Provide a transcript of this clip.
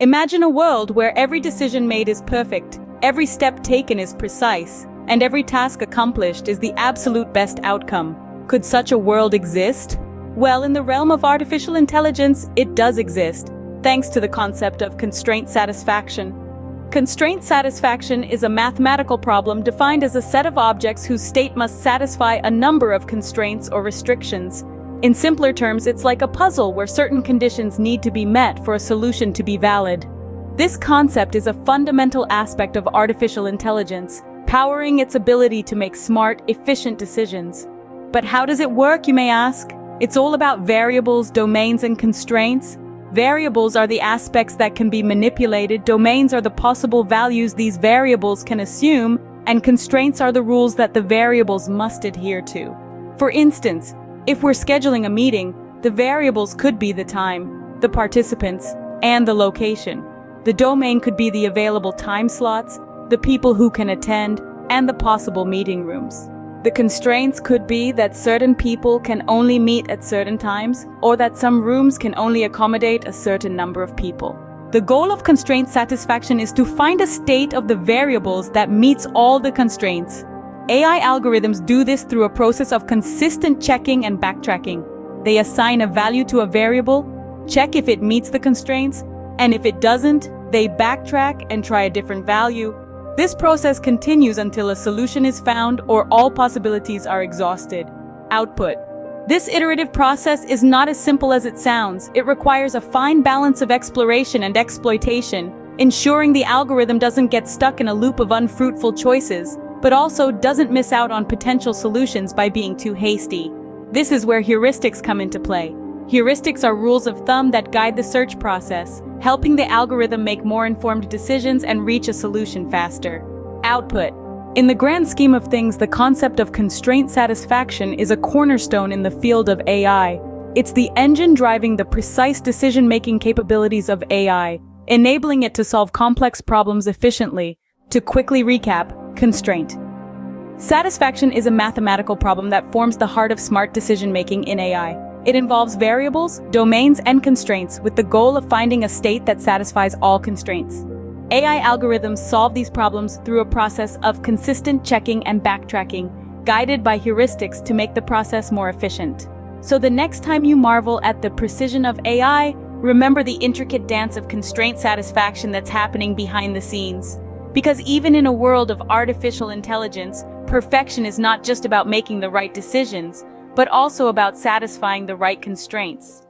Imagine a world where every decision made is perfect, every step taken is precise, and every task accomplished is the absolute best outcome. Could such a world exist? Well, in the realm of artificial intelligence, it does exist, thanks to the concept of constraint satisfaction. Constraint satisfaction is a mathematical problem defined as a set of objects whose state must satisfy a number of constraints or restrictions. In simpler terms, it's like a puzzle where certain conditions need to be met for a solution to be valid. This concept is a fundamental aspect of artificial intelligence, powering its ability to make smart, efficient decisions. But how does it work, you may ask? It's all about variables, domains, and constraints. Variables are the aspects that can be manipulated, domains are the possible values these variables can assume, and constraints are the rules that the variables must adhere to. For instance, if we're scheduling a meeting, the variables could be the time, the participants, and the location. The domain could be the available time slots, the people who can attend, and the possible meeting rooms. The constraints could be that certain people can only meet at certain times, or that some rooms can only accommodate a certain number of people. The goal of constraint satisfaction is to find a state of the variables that meets all the constraints. AI algorithms do this through a process of consistent checking and backtracking. They assign a value to a variable, check if it meets the constraints, and if it doesn't, they backtrack and try a different value. This process continues until a solution is found or all possibilities are exhausted. Output. This iterative process is not as simple as it sounds. It requires a fine balance of exploration and exploitation, ensuring the algorithm doesn't get stuck in a loop of unfruitful choices, but also doesn't miss out on potential solutions by being too hasty. This is where heuristics come into play. Heuristics are rules of thumb that guide the search process, helping the algorithm make more informed decisions and reach a solution faster. Output. In the grand scheme of things, the concept of constraint satisfaction is a cornerstone in the field of AI. It's the engine driving the precise decision-making capabilities of AI, enabling it to solve complex problems efficiently. To quickly recap, constraint. Satisfaction is a mathematical problem that forms the heart of smart decision-making in AI. It involves variables, domains, and constraints with the goal of finding a state that satisfies all constraints. AI algorithms solve these problems through a process of consistent checking and backtracking, guided by heuristics to make the process more efficient. So the next time you marvel at the precision of AI, remember the intricate dance of constraint satisfaction that's happening behind the scenes. Because even in a world of artificial intelligence, perfection is not just about making the right decisions, but also about satisfying the right constraints.